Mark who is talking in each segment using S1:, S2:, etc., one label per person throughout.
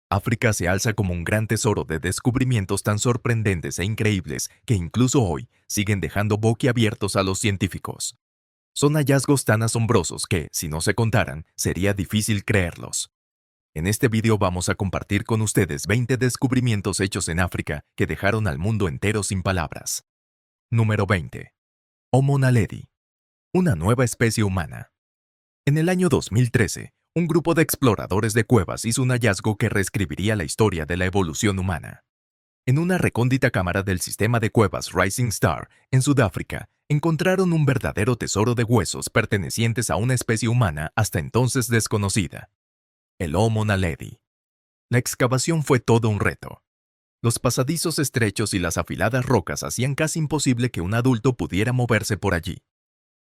S1: África se alza como un gran tesoro de descubrimientos tan sorprendentes e increíbles que incluso hoy siguen dejando boquiabiertos a los científicos. Son hallazgos tan asombrosos que, si no se contaran, sería difícil creerlos. En este video vamos a compartir con ustedes 20 descubrimientos hechos en África que dejaron al mundo entero sin palabras. Número 20. Homo naledi, una nueva especie humana. En el año 2013, un grupo de exploradores de cuevas hizo un hallazgo que reescribiría la historia de la evolución humana. En una recóndita cámara del sistema de cuevas Rising Star, en Sudáfrica, encontraron un verdadero tesoro de huesos pertenecientes a una especie humana hasta entonces desconocida, el Homo naledi. La excavación fue todo un reto. Los pasadizos estrechos y las afiladas rocas hacían casi imposible que un adulto pudiera moverse por allí.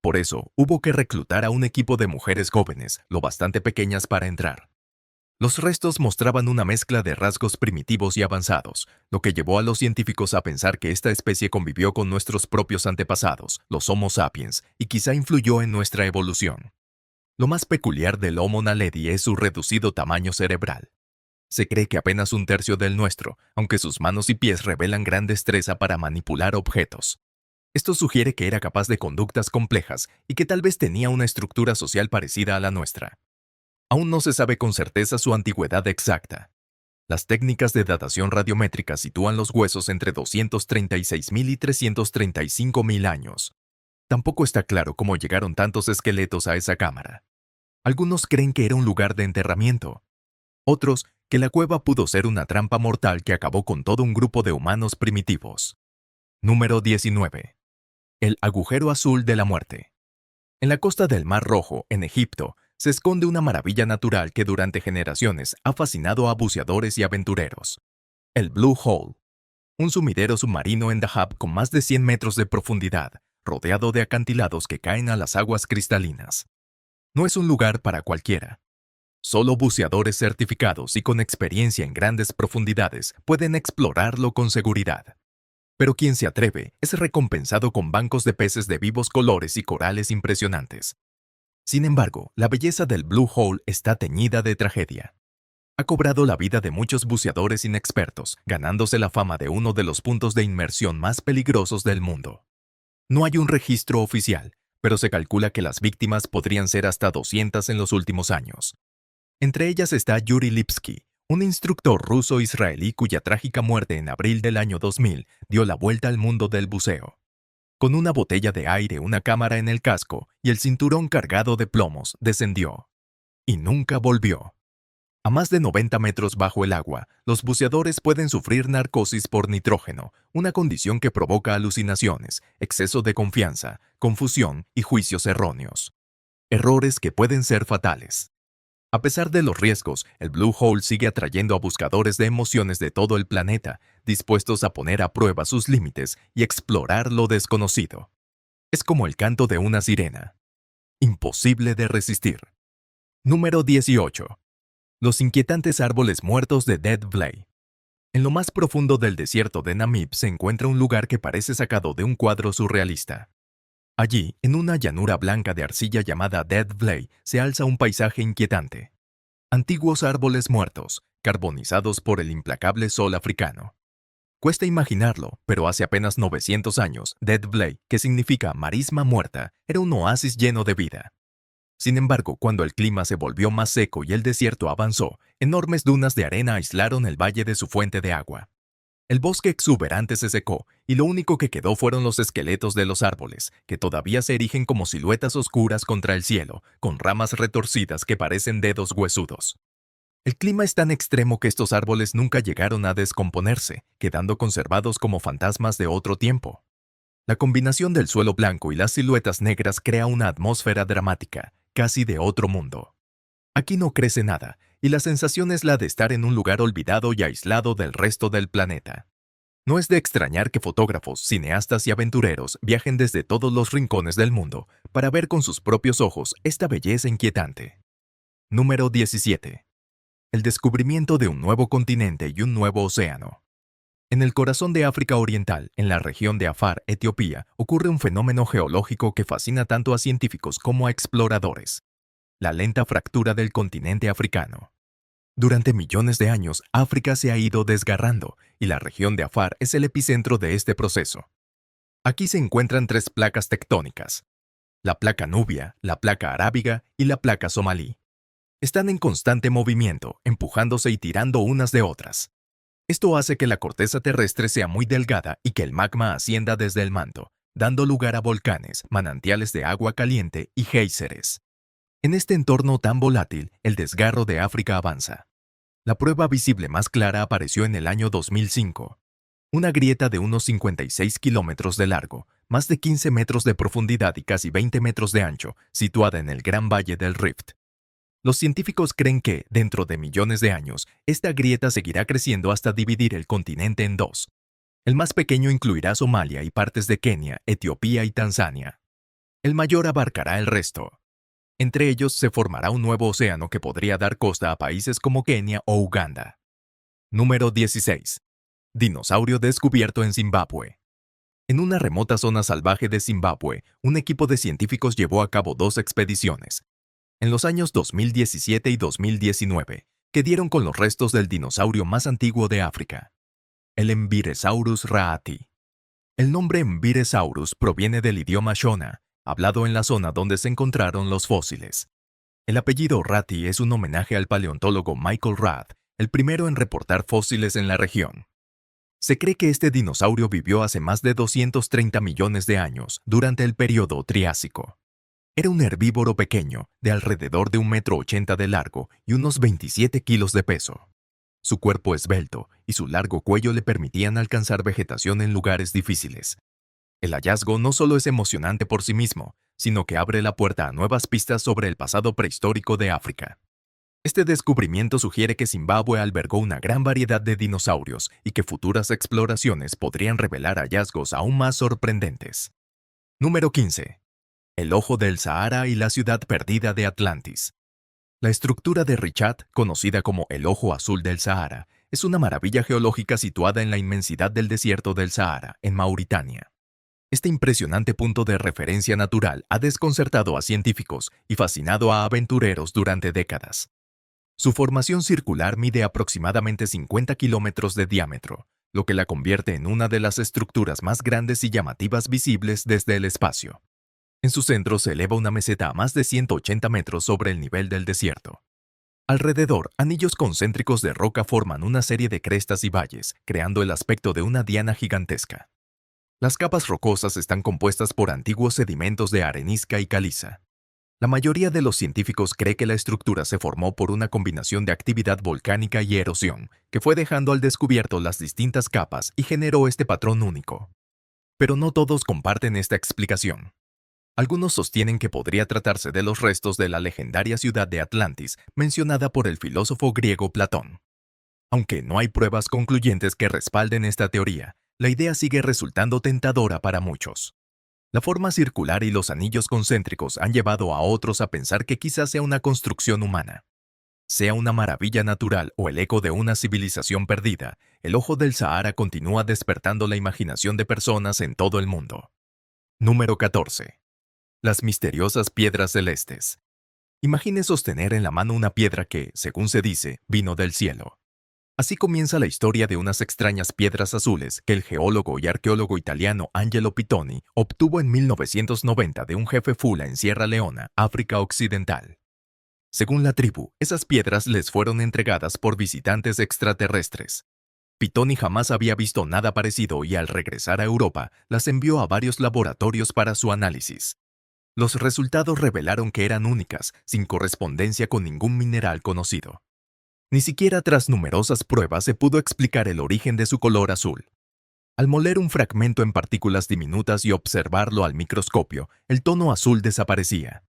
S1: Por eso, hubo que reclutar a un equipo de mujeres jóvenes, lo bastante pequeñas para entrar. Los restos mostraban una mezcla de rasgos primitivos y avanzados, lo que llevó a los científicos a pensar que esta especie convivió con nuestros propios antepasados, los Homo sapiens, y quizá influyó en nuestra evolución. Lo más peculiar del Homo naledi es su reducido tamaño cerebral. Se cree que apenas un tercio del nuestro, aunque sus manos y pies revelan gran destreza para manipular objetos. Esto sugiere que era capaz de conductas complejas y que tal vez tenía una estructura social parecida a la nuestra. Aún no se sabe con certeza su antigüedad exacta. Las técnicas de datación radiométrica sitúan los huesos entre 236.000 y 335.000 años. Tampoco está claro cómo llegaron tantos esqueletos a esa cámara. Algunos creen que era un lugar de enterramiento. Otros, que la cueva pudo ser una trampa mortal que acabó con todo un grupo de humanos primitivos. Número 19. El agujero azul de la muerte. En la costa del Mar Rojo, en Egipto, se esconde una maravilla natural que durante generaciones ha fascinado a buceadores y aventureros. El Blue Hole, un sumidero submarino en Dahab con más de 100 metros de profundidad, rodeado de acantilados que caen a las aguas cristalinas. No es un lugar para cualquiera. Solo buceadores certificados y con experiencia en grandes profundidades pueden explorarlo con seguridad. Pero quien se atreve es recompensado con bancos de peces de vivos colores y corales impresionantes. Sin embargo, la belleza del Blue Hole está teñida de tragedia. Ha cobrado la vida de muchos buceadores inexpertos, ganándose la fama de uno de los puntos de inmersión más peligrosos del mundo. No hay un registro oficial, pero se calcula que las víctimas podrían ser hasta 200 en los últimos años. Entre ellas está Yuri Lipsky, un instructor ruso-israelí cuya trágica muerte en abril del año 2000 dio la vuelta al mundo del buceo. Con una botella de aire, una cámara en el casco y el cinturón cargado de plomos, descendió. Y nunca volvió. A más de 90 metros bajo el agua, los buceadores pueden sufrir narcosis por nitrógeno, una condición que provoca alucinaciones, exceso de confianza, confusión y juicios erróneos. Errores que pueden ser fatales. A pesar de los riesgos, el Blue Hole sigue atrayendo a buscadores de emociones de todo el planeta, dispuestos a poner a prueba sus límites y explorar lo desconocido. Es como el canto de una sirena. Imposible de resistir. Número 18. Los inquietantes árboles muertos de Dead Vlei. En lo más profundo del desierto de Namib se encuentra un lugar que parece sacado de un cuadro surrealista. Allí, en una llanura blanca de arcilla llamada Dead Vlei, se alza un paisaje inquietante. Antiguos árboles muertos, carbonizados por el implacable sol africano. Cuesta imaginarlo, pero hace apenas 900 años, Dead Vlei, que significa marisma muerta, era un oasis lleno de vida. Sin embargo, cuando el clima se volvió más seco y el desierto avanzó, enormes dunas de arena aislaron el valle de su fuente de agua. El bosque exuberante se secó y lo único que quedó fueron los esqueletos de los árboles, que todavía se erigen como siluetas oscuras contra el cielo, con ramas retorcidas que parecen dedos huesudos. El clima es tan extremo que estos árboles nunca llegaron a descomponerse, quedando conservados como fantasmas de otro tiempo. La combinación del suelo blanco y las siluetas negras crea una atmósfera dramática, casi de otro mundo. Aquí no crece nada, y la sensación es la de estar en un lugar olvidado y aislado del resto del planeta. No es de extrañar que fotógrafos, cineastas y aventureros viajen desde todos los rincones del mundo para ver con sus propios ojos esta belleza inquietante. Número 17. El descubrimiento de un nuevo continente y un nuevo océano. En el corazón de África Oriental, en la región de Afar, Etiopía, ocurre un fenómeno geológico que fascina tanto a científicos como a exploradores: la lenta fractura del continente africano. Durante millones de años, África se ha ido desgarrando y la región de Afar es el epicentro de este proceso. Aquí se encuentran tres placas tectónicas: la placa nubia, la placa arábiga y la placa somalí. Están en constante movimiento, empujándose y tirando unas de otras. Esto hace que la corteza terrestre sea muy delgada y que el magma ascienda desde el manto, dando lugar a volcanes, manantiales de agua caliente y géiseres. En este entorno tan volátil, el desgarro de África avanza. La prueba visible más clara apareció en el año 2005. Una grieta de unos 56 kilómetros de largo, más de 15 metros de profundidad y casi 20 metros de ancho, situada en el Gran Valle del Rift. Los científicos creen que, dentro de millones de años, esta grieta seguirá creciendo hasta dividir el continente en dos. El más pequeño incluirá Somalia y partes de Kenia, Etiopía y Tanzania. El mayor abarcará el resto. Entre ellos se formará un nuevo océano que podría dar costa a países como Kenia o Uganda. Número 16. Dinosaurio descubierto en Zimbabue. En una remota zona salvaje de Zimbabue, un equipo de científicos llevó a cabo dos expediciones, en los años 2017 y 2019, que dieron con los restos del dinosaurio más antiguo de África, el Mbiresaurus raati. El nombre Mbiresaurus proviene del idioma Shona, hablado en la zona donde se encontraron los fósiles. El apellido Ratti es un homenaje al paleontólogo Michael Rath, el primero en reportar fósiles en la región. Se cree que este dinosaurio vivió hace más de 230 millones de años, durante el período Triásico. Era un herbívoro pequeño, de alrededor de 1,80 m de largo y unos 27 kilos de peso. Su cuerpo esbelto y su largo cuello le permitían alcanzar vegetación en lugares difíciles. El hallazgo no solo es emocionante por sí mismo, sino que abre la puerta a nuevas pistas sobre el pasado prehistórico de África. Este descubrimiento sugiere que Zimbabue albergó una gran variedad de dinosaurios y que futuras exploraciones podrían revelar hallazgos aún más sorprendentes. Número 15. El Ojo del Sahara y la ciudad perdida de Atlantis. La estructura de Richat, conocida como el Ojo Azul del Sahara, es una maravilla geológica situada en la inmensidad del desierto del Sahara, en Mauritania. Este impresionante punto de referencia natural ha desconcertado a científicos y fascinado a aventureros durante décadas. Su formación circular mide aproximadamente 50 kilómetros de diámetro, lo que la convierte en una de las estructuras más grandes y llamativas visibles desde el espacio. En su centro se eleva una meseta a más de 180 metros sobre el nivel del desierto. Alrededor, anillos concéntricos de roca forman una serie de crestas y valles, creando el aspecto de una diana gigantesca. Las capas rocosas están compuestas por antiguos sedimentos de arenisca y caliza. La mayoría de los científicos cree que la estructura se formó por una combinación de actividad volcánica y erosión, que fue dejando al descubierto las distintas capas y generó este patrón único. Pero no todos comparten esta explicación. Algunos sostienen que podría tratarse de los restos de la legendaria ciudad de Atlantis, mencionada por el filósofo griego Platón. Aunque no hay pruebas concluyentes que respalden esta teoría, la idea sigue resultando tentadora para muchos. La forma circular y los anillos concéntricos han llevado a otros a pensar que quizás sea una construcción humana. Sea una maravilla natural o el eco de una civilización perdida, el Ojo del Sahara continúa despertando la imaginación de personas en todo el mundo. Número 14. Las misteriosas piedras celestes. Imagine sostener en la mano una piedra que, según se dice, vino del cielo. Así comienza la historia de unas extrañas piedras azules que el geólogo y arqueólogo italiano Angelo Pittoni obtuvo en 1990 de un jefe fula en Sierra Leona, África Occidental. Según la tribu, esas piedras les fueron entregadas por visitantes extraterrestres. Pittoni jamás había visto nada parecido y al regresar a Europa, las envió a varios laboratorios para su análisis. Los resultados revelaron que eran únicas, sin correspondencia con ningún mineral conocido. Ni siquiera tras numerosas pruebas se pudo explicar el origen de su color azul. Al moler un fragmento en partículas diminutas y observarlo al microscopio, el tono azul desaparecía.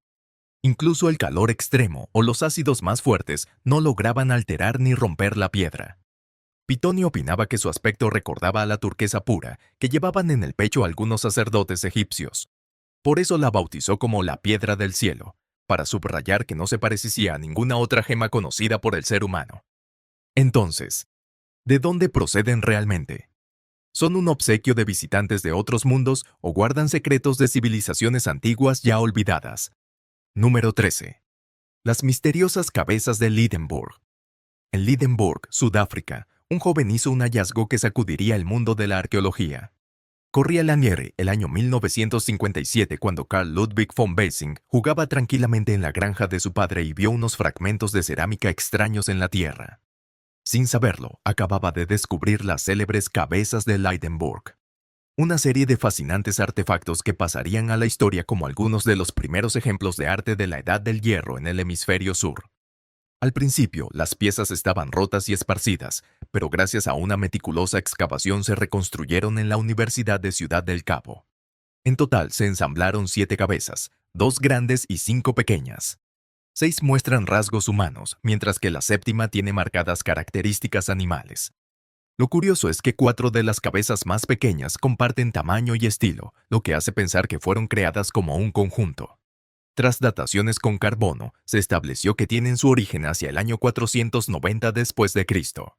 S1: Incluso el calor extremo o los ácidos más fuertes no lograban alterar ni romper la piedra. Pittoni opinaba que su aspecto recordaba a la turquesa pura que llevaban en el pecho algunos sacerdotes egipcios. Por eso la bautizó como la piedra del cielo, para subrayar que no se parecía a ninguna otra gema conocida por el ser humano. Entonces, ¿de dónde proceden realmente? ¿Son un obsequio de visitantes de otros mundos o guardan secretos de civilizaciones antiguas ya olvidadas? Número 13. Las misteriosas cabezas de Lindenburg. En Lydenburg, Sudáfrica, un joven hizo un hallazgo que sacudiría el mundo de la arqueología. Corría la nieve el año 1957 cuando Carl Ludwig von Wesing jugaba tranquilamente en la granja de su padre y vio unos fragmentos de cerámica extraños en la tierra. Sin saberlo, acababa de descubrir las célebres cabezas de Lydenburg. Una serie de fascinantes artefactos que pasarían a la historia como algunos de los primeros ejemplos de arte de la Edad del Hierro en el hemisferio sur. Al principio, las piezas estaban rotas y esparcidas, pero gracias a una meticulosa excavación se reconstruyeron en la Universidad de Ciudad del Cabo. En total se ensamblaron 7 cabezas, 2 grandes y 5 pequeñas. 6 muestran rasgos humanos, mientras que la séptima tiene marcadas características animales. Lo curioso es que 4 de las cabezas más pequeñas comparten tamaño y estilo, lo que hace pensar que fueron creadas como un conjunto. Tras dataciones con carbono, se estableció que tienen su origen hacia el año 490 después de Cristo.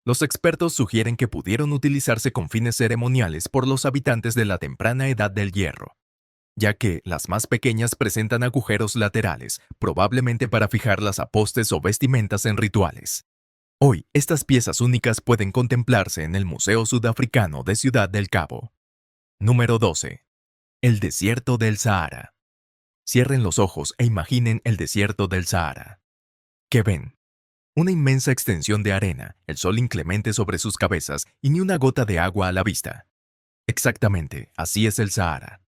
S1: Los expertos sugieren que pudieron utilizarse con fines ceremoniales por los habitantes de la temprana Edad del Hierro, ya que las más pequeñas presentan agujeros laterales, probablemente para fijarlas a postes o vestimentas en rituales. Hoy, estas piezas únicas pueden contemplarse en el Museo Sudafricano de Ciudad del Cabo. Número 12. El desierto del Sahara. Cierren los ojos e imaginen el desierto del Sahara. ¿Qué ven? Una inmensa extensión de arena, el sol inclemente sobre sus cabezas y ni una gota de agua a la vista. Exactamente, así es el Sahara.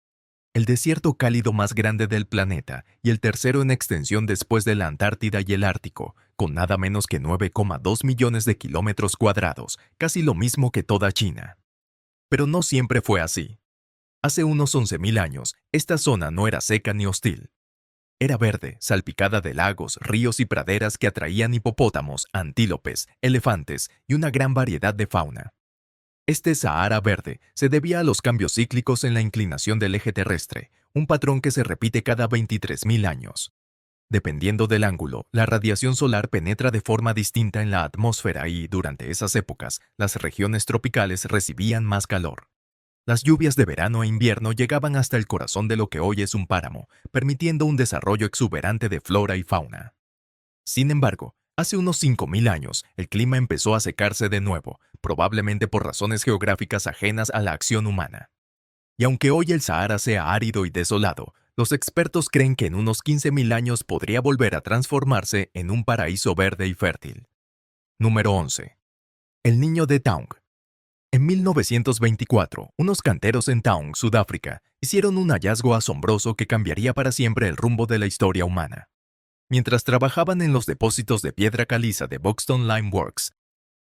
S1: El desierto cálido más grande del planeta y el tercero en extensión después de la Antártida y el Ártico, con nada menos que 9,2 millones de kilómetros cuadrados, casi lo mismo que toda China. Pero no siempre fue así. Hace unos 11.000 años, esta zona no era seca ni hostil. Era verde, salpicada de lagos, ríos y praderas que atraían hipopótamos, antílopes, elefantes y una gran variedad de fauna. Este Sahara verde se debía a los cambios cíclicos en la inclinación del eje terrestre, un patrón que se repite cada 23.000 años. Dependiendo del ángulo, la radiación solar penetra de forma distinta en la atmósfera y, durante esas épocas, las regiones tropicales recibían más calor. Las lluvias de verano e invierno llegaban hasta el corazón de lo que hoy es un páramo, permitiendo un desarrollo exuberante de flora y fauna. Sin embargo, hace unos 5.000 años, el clima empezó a secarse de nuevo, probablemente por razones geográficas ajenas a la acción humana. Y aunque hoy el Sahara sea árido y desolado, los expertos creen que en unos 15.000 años podría volver a transformarse en un paraíso verde y fértil. Número 11. El niño de Taung. En 1924, unos canteros en Taung, Sudáfrica, hicieron un hallazgo asombroso que cambiaría para siempre el rumbo de la historia humana. Mientras trabajaban en los depósitos de piedra caliza de Buxton Lime Works,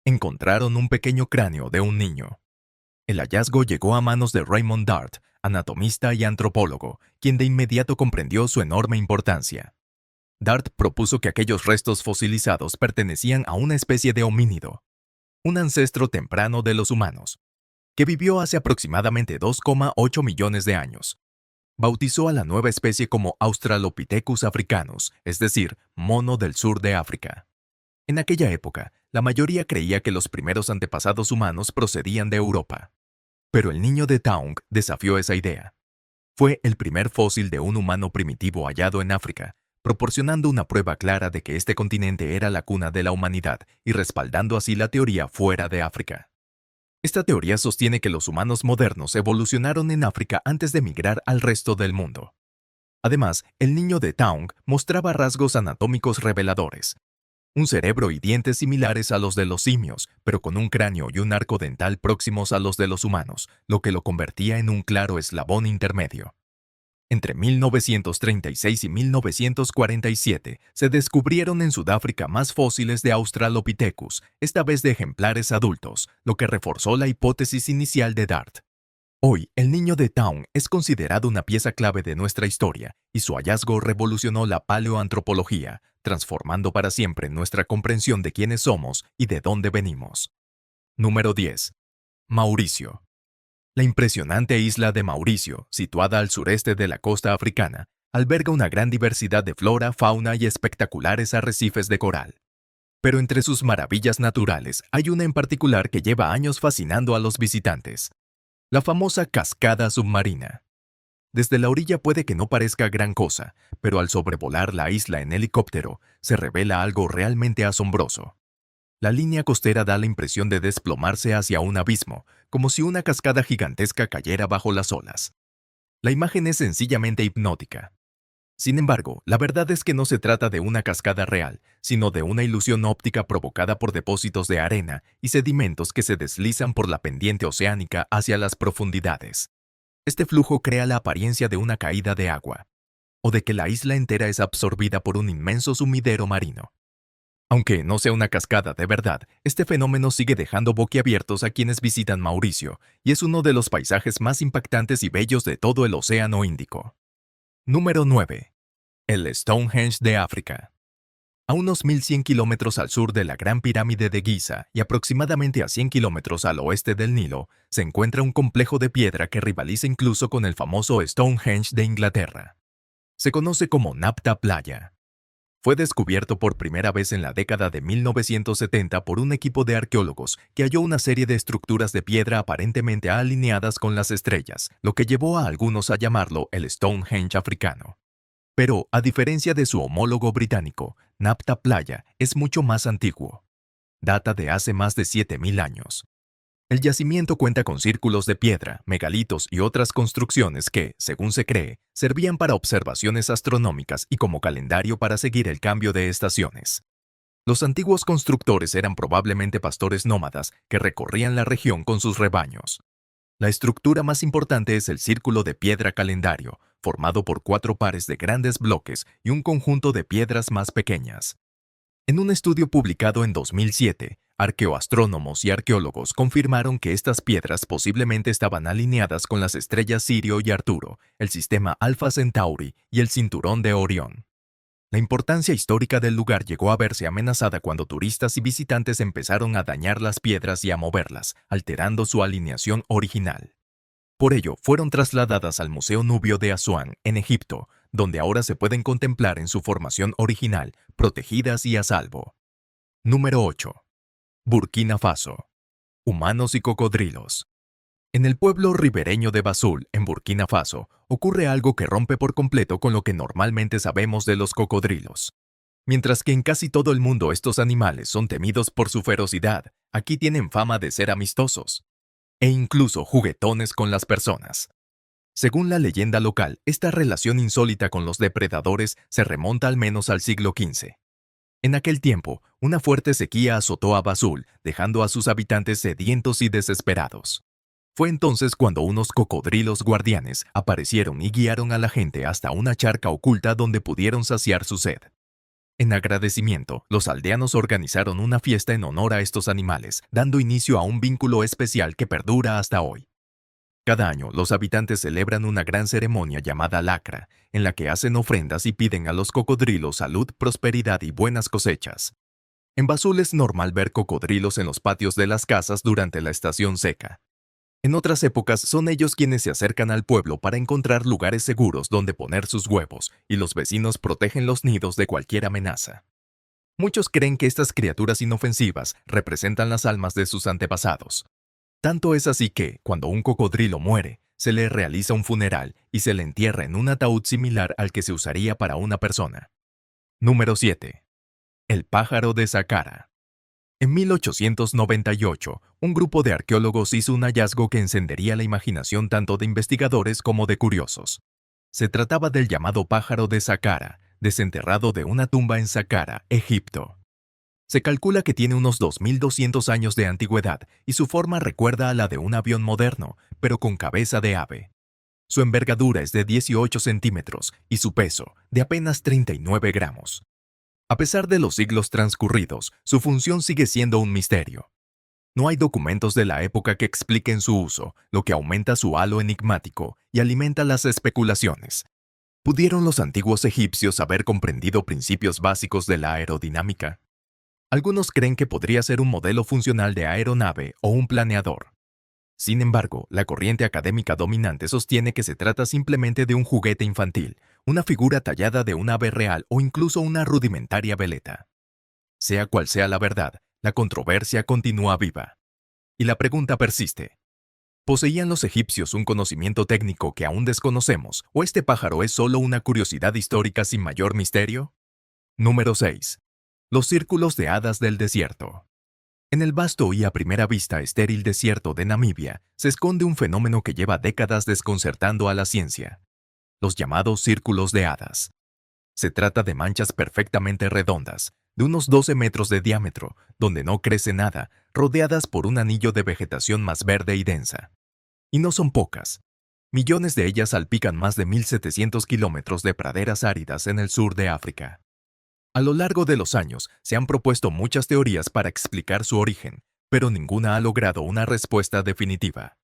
S1: encontraron un pequeño cráneo de un niño. El hallazgo llegó a manos de Raymond Dart, anatomista y antropólogo, quien de inmediato comprendió su enorme importancia. Dart propuso que aquellos restos fosilizados pertenecían a una especie de homínido, un ancestro temprano de los humanos, que vivió hace aproximadamente 2,8 millones de años. Bautizó a la nueva especie como Australopithecus africanus, es decir, mono del sur de África. En aquella época, la mayoría creía que los primeros antepasados humanos procedían de Europa. Pero el niño de Taung desafió esa idea. Fue el primer fósil de un humano primitivo hallado en África, proporcionando una prueba clara de que este continente era la cuna de la humanidad y respaldando así la teoría fuera de África. Esta teoría sostiene que los humanos modernos evolucionaron en África antes de migrar al resto del mundo. Además, el niño de Taung mostraba rasgos anatómicos reveladores. Un cerebro y dientes similares a los de los simios, pero con un cráneo y un arco dental próximos a los de los humanos, lo que lo convertía en un claro eslabón intermedio. Entre 1936 y 1947 se descubrieron en Sudáfrica más fósiles de Australopithecus, esta vez de ejemplares adultos, lo que reforzó la hipótesis inicial de Dart. Hoy, el niño de Taung es considerado una pieza clave de nuestra historia y su hallazgo revolucionó la paleoantropología, transformando para siempre nuestra comprensión de quiénes somos y de dónde venimos. Número 10. Mauricio. La impresionante isla de Mauricio, situada al sureste de la costa africana, alberga una gran diversidad de flora, fauna y espectaculares arrecifes de coral. Pero entre sus maravillas naturales hay una en particular que lleva años fascinando a los visitantes: la famosa cascada submarina. Desde la orilla puede que no parezca gran cosa, pero al sobrevolar la isla en helicóptero se revela algo realmente asombroso. La línea costera da la impresión de desplomarse hacia un abismo, como si una cascada gigantesca cayera bajo las olas. La imagen es sencillamente hipnótica. Sin embargo, la verdad es que no se trata de una cascada real, sino de una ilusión óptica provocada por depósitos de arena y sedimentos que se deslizan por la pendiente oceánica hacia las profundidades. Este flujo crea la apariencia de una caída de agua, o de que la isla entera es absorbida por un inmenso sumidero marino. Aunque no sea una cascada de verdad, este fenómeno sigue dejando boquiabiertos a quienes visitan Mauricio, y es uno de los paisajes más impactantes y bellos de todo el Océano Índico. Número 9. El Stonehenge de África. A unos 1100 kilómetros al sur de la Gran Pirámide de Giza y aproximadamente a 100 kilómetros al oeste del Nilo, se encuentra un complejo de piedra que rivaliza incluso con el famoso Stonehenge de Inglaterra. Se conoce como Napta Playa. Fue descubierto por primera vez en la década de 1970 por un equipo de arqueólogos que halló una serie de estructuras de piedra aparentemente alineadas con las estrellas, lo que llevó a algunos a llamarlo el Stonehenge africano. Pero, a diferencia de su homólogo británico, Napta Playa es mucho más antiguo. Data de hace más de 7000 años. El yacimiento cuenta con círculos de piedra, megalitos y otras construcciones que, según se cree, servían para observaciones astronómicas y como calendario para seguir el cambio de estaciones. Los antiguos constructores eran probablemente pastores nómadas que recorrían la región con sus rebaños. La estructura más importante es el círculo de piedra calendario, formado por 4 pares de grandes bloques y un conjunto de piedras más pequeñas. En un estudio publicado en 2007, arqueoastrónomos y arqueólogos confirmaron que estas piedras posiblemente estaban alineadas con las estrellas Sirio y Arturo, el sistema Alpha Centauri y el cinturón de Orión. La importancia histórica del lugar llegó a verse amenazada cuando turistas y visitantes empezaron a dañar las piedras y a moverlas, alterando su alineación original. Por ello, fueron trasladadas al Museo Nubio de Asuán, en Egipto, donde ahora se pueden contemplar en su formación original, protegidas y a salvo. Número 8. Burkina Faso. Humanos y cocodrilos. En el pueblo ribereño de Basul, en Burkina Faso, ocurre algo que rompe por completo con lo que normalmente sabemos de los cocodrilos. Mientras que en casi todo el mundo estos animales son temidos por su ferocidad, aquí tienen fama de ser amistosos, e incluso juguetones con las personas. Según la leyenda local, esta relación insólita con los depredadores se remonta al menos al siglo XV. En aquel tiempo, una fuerte sequía azotó a Basul, dejando a sus habitantes sedientos y desesperados. Fue entonces cuando unos cocodrilos guardianes aparecieron y guiaron a la gente hasta una charca oculta donde pudieron saciar su sed. En agradecimiento, los aldeanos organizaron una fiesta en honor a estos animales, dando inicio a un vínculo especial que perdura hasta hoy. Cada año, los habitantes celebran una gran ceremonia llamada lacra, en la que hacen ofrendas y piden a los cocodrilos salud, prosperidad y buenas cosechas. En Basul es normal ver cocodrilos en los patios de las casas durante la estación seca. En otras épocas son ellos quienes se acercan al pueblo para encontrar lugares seguros donde poner sus huevos, y los vecinos protegen los nidos de cualquier amenaza. Muchos creen que estas criaturas inofensivas representan las almas de sus antepasados. Tanto es así que, cuando un cocodrilo muere, se le realiza un funeral y se le entierra en un ataúd similar al que se usaría para una persona. Número 7. El pájaro de Saqqara. En 1898, un grupo de arqueólogos hizo un hallazgo que encendería la imaginación tanto de investigadores como de curiosos. Se trataba del llamado pájaro de Saqqara, desenterrado de una tumba en Saqqara, Egipto. Se calcula que tiene unos 2200 años de antigüedad y su forma recuerda a la de un avión moderno, pero con cabeza de ave. Su envergadura es de 18 centímetros y su peso de apenas 39 gramos. A pesar de los siglos transcurridos, su función sigue siendo un misterio. No hay documentos de la época que expliquen su uso, lo que aumenta su halo enigmático y alimenta las especulaciones. ¿Pudieron los antiguos egipcios haber comprendido principios básicos de la aerodinámica? Algunos creen que podría ser un modelo funcional de aeronave o un planeador. Sin embargo, la corriente académica dominante sostiene que se trata simplemente de un juguete infantil, una figura tallada de un ave real o incluso una rudimentaria veleta. Sea cual sea la verdad, la controversia continúa viva. Y la pregunta persiste. ¿Poseían los egipcios un conocimiento técnico que aún desconocemos, o este pájaro es solo una curiosidad histórica sin mayor misterio? Número 6. Los círculos de hadas del desierto. En el vasto y a primera vista estéril desierto de Namibia se esconde un fenómeno que lleva décadas desconcertando a la ciencia: los llamados círculos de hadas. Se trata de manchas perfectamente redondas, de unos 12 metros de diámetro, donde no crece nada, rodeadas por un anillo de vegetación más verde y densa. Y no son pocas. Millones de ellas salpican más de 1.700 kilómetros de praderas áridas en el sur de África. A lo largo de los años se han propuesto muchas teorías para explicar su origen, pero ninguna ha logrado una respuesta definitiva.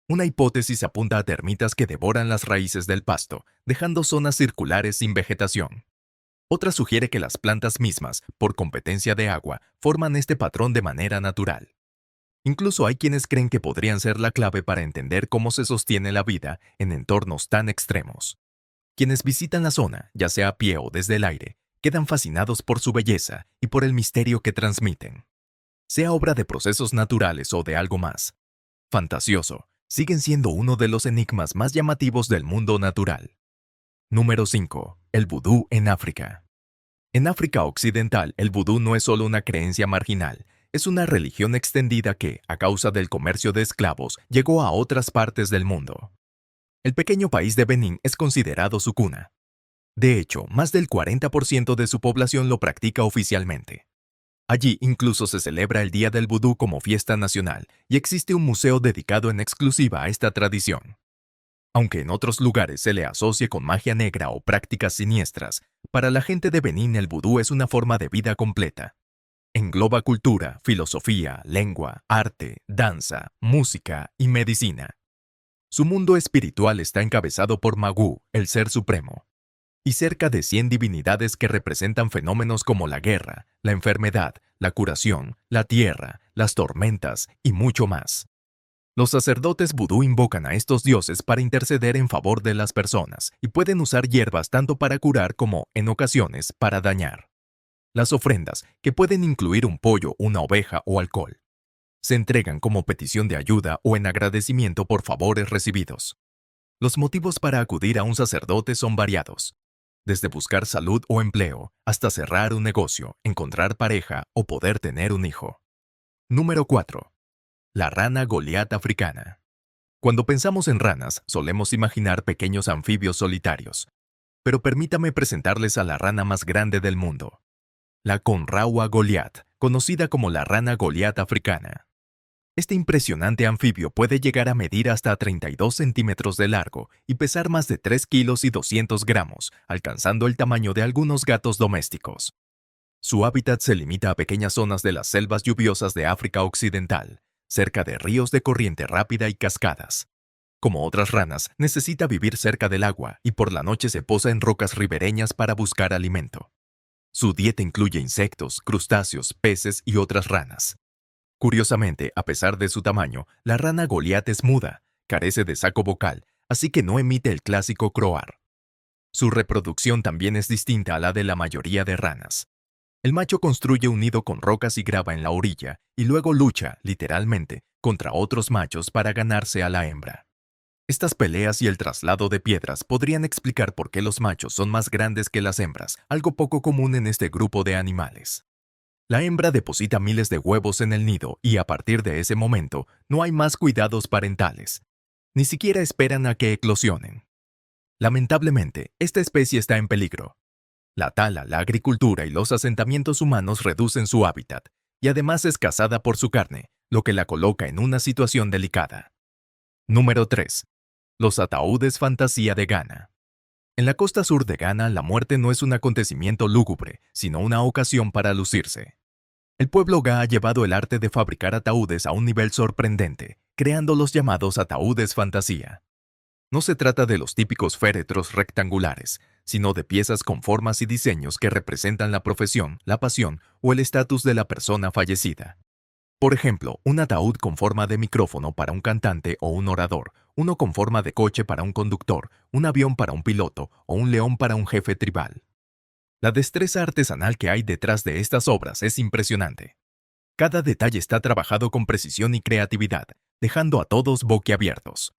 S1: Una hipótesis apunta a termitas que devoran las raíces del pasto, dejando zonas circulares sin vegetación. Otra sugiere que las plantas mismas, por competencia de agua, forman este patrón de manera natural. Incluso hay quienes creen que podrían ser la clave para entender cómo se sostiene la vida en entornos tan extremos. Quienes visitan la zona, ya sea a pie o desde el aire, quedan fascinados por su belleza y por el misterio que transmiten. Sea obra de procesos naturales o de algo más fantasioso, siguen siendo uno de los enigmas más llamativos del mundo natural. Número 5. El vudú en África. En África Occidental, el vudú no es solo una creencia marginal, es una religión extendida que, a causa del comercio de esclavos, llegó a otras partes del mundo. El pequeño país de Benín es considerado su cuna. De hecho, más del 40% de su población lo practica oficialmente. Allí incluso se celebra el Día del Vudú como fiesta nacional y existe un museo dedicado en exclusiva a esta tradición. Aunque en otros lugares se le asocie con magia negra o prácticas siniestras, para la gente de Benín el vudú es una forma de vida completa. Engloba cultura, filosofía, lengua, arte, danza, música y medicina. Su mundo espiritual está encabezado por Magú, el Ser Supremo, y cerca de 100 divinidades que representan fenómenos como la guerra, la enfermedad, la curación, la tierra, las tormentas y mucho más. Los sacerdotes vudú invocan a estos dioses para interceder en favor de las personas y pueden usar hierbas tanto para curar como, en ocasiones, para dañar. Las ofrendas, que pueden incluir un pollo, una oveja o alcohol, se entregan como petición de ayuda o en agradecimiento por favores recibidos. Los motivos para acudir a un sacerdote son variados, desde buscar salud o empleo, hasta cerrar un negocio, encontrar pareja o poder tener un hijo. Número 4. La rana Goliat africana. Cuando pensamos en ranas, solemos imaginar pequeños anfibios solitarios. Pero permítame presentarles a la rana más grande del mundo, la Conraua Goliat, conocida como la rana Goliat africana. Este impresionante anfibio puede llegar a medir hasta 32 centímetros de largo y pesar más de 3 kilos y 200 gramos, alcanzando el tamaño de algunos gatos domésticos. Su hábitat se limita a pequeñas zonas de las selvas lluviosas de África Occidental, cerca de ríos de corriente rápida y cascadas. Como otras ranas, necesita vivir cerca del agua y por la noche se posa en rocas ribereñas para buscar alimento. Su dieta incluye insectos, crustáceos, peces y otras ranas. Curiosamente, a pesar de su tamaño, la rana Goliat es muda, carece de saco vocal, así que no emite el clásico croar. Su reproducción también es distinta a la de la mayoría de ranas. El macho construye un nido con rocas y grava en la orilla y luego lucha, literalmente, contra otros machos para ganarse a la hembra. Estas peleas y el traslado de piedras podrían explicar por qué los machos son más grandes que las hembras, algo poco común en este grupo de animales. La hembra deposita miles de huevos en el nido y a partir de ese momento no hay más cuidados parentales. Ni siquiera esperan a que eclosionen. Lamentablemente, esta especie está en peligro. La tala, la agricultura y los asentamientos humanos reducen su hábitat y además es cazada por su carne, lo que la coloca en una situación delicada. Número 3. Los ataúdes fantasía de Ghana. En la costa sur de Ghana, la muerte no es un acontecimiento lúgubre, sino una ocasión para lucirse. El pueblo Ga ha llevado el arte de fabricar ataúdes a un nivel sorprendente, creando los llamados ataúdes fantasía. No se trata de los típicos féretros rectangulares, sino de piezas con formas y diseños que representan la profesión, la pasión o el estatus de la persona fallecida. Por ejemplo, un ataúd con forma de micrófono para un cantante o un orador, uno con forma de coche para un conductor, un avión para un piloto o un león para un jefe tribal. La destreza artesanal que hay detrás de estas obras es impresionante. Cada detalle está trabajado con precisión y creatividad, dejando a todos boquiabiertos.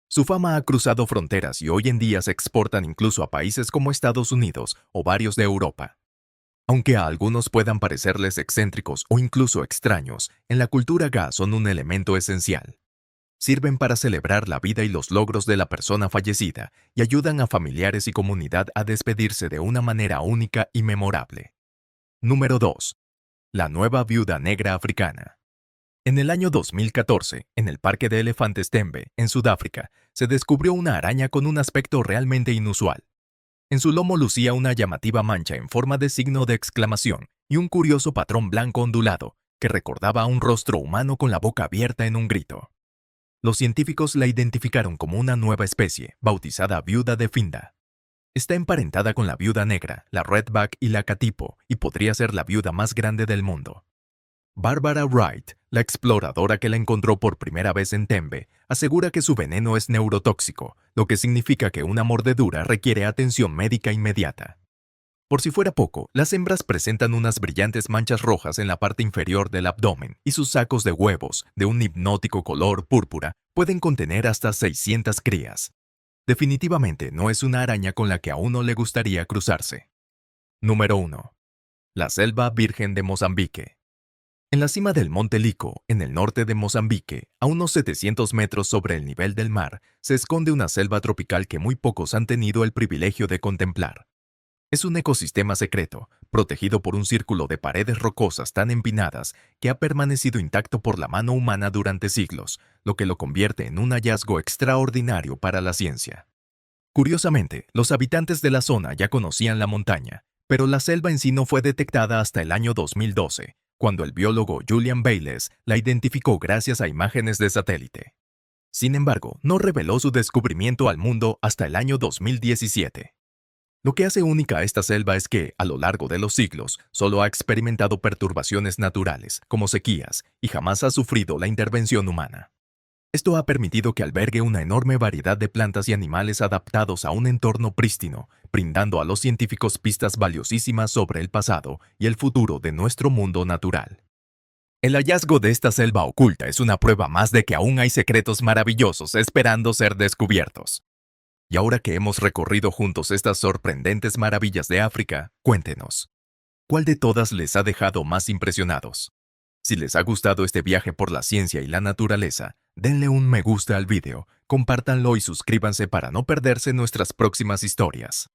S1: Su fama ha cruzado fronteras y hoy en día se exportan incluso a países como Estados Unidos o varios de Europa. Aunque a algunos puedan parecerles excéntricos o incluso extraños, en la cultura Ga son un elemento esencial. Sirven para celebrar la vida y los logros de la persona fallecida y ayudan a familiares y comunidad a despedirse de una manera única y memorable. Número 2. La nueva viuda negra africana. En el año 2014, en el Parque de Elefantes Tembe, en Sudáfrica, se descubrió una araña con un aspecto realmente inusual. En su lomo lucía una llamativa mancha en forma de signo de exclamación y un curioso patrón blanco ondulado que recordaba a un rostro humano con la boca abierta en un grito. Los científicos la identificaron como una nueva especie, bautizada viuda de Finda. Está emparentada con la viuda negra, la redback y la catipo, y podría ser la viuda más grande del mundo. Barbara Wright, la exploradora que la encontró por primera vez en Tembe, asegura que su veneno es neurotóxico, lo que significa que una mordedura requiere atención médica inmediata. Por si fuera poco, las hembras presentan unas brillantes manchas rojas en la parte inferior del abdomen y sus sacos de huevos, de un hipnótico color púrpura, pueden contener hasta 600 crías. Definitivamente no es una araña con la que a uno le gustaría cruzarse. Número 1. La selva virgen de Mozambique. En la cima del Monte Lico, en el norte de Mozambique, a unos 700 metros sobre el nivel del mar, se esconde una selva tropical que muy pocos han tenido el privilegio de contemplar. Es un ecosistema secreto, protegido por un círculo de paredes rocosas tan empinadas que ha permanecido intacto por la mano humana durante siglos, lo que lo convierte en un hallazgo extraordinario para la ciencia. Curiosamente, los habitantes de la zona ya conocían la montaña, pero la selva en sí no fue detectada hasta el año 2012, cuando el biólogo Julian Bayles la identificó gracias a imágenes de satélite. Sin embargo, no reveló su descubrimiento al mundo hasta el año 2017. Lo que hace única a esta selva es que, a lo largo de los siglos, solo ha experimentado perturbaciones naturales, como sequías, y jamás ha sufrido la intervención humana. Esto ha permitido que albergue una enorme variedad de plantas y animales adaptados a un entorno prístino, brindando a los científicos pistas valiosísimas sobre el pasado y el futuro de nuestro mundo natural. El hallazgo de esta selva oculta es una prueba más de que aún hay secretos maravillosos esperando ser descubiertos. Y ahora que hemos recorrido juntos estas sorprendentes maravillas de África, cuéntenos, ¿cuál de todas les ha dejado más impresionados? Si les ha gustado este viaje por la ciencia y la naturaleza, denle un me gusta al video, compártanlo y suscríbanse para no perderse nuestras próximas historias.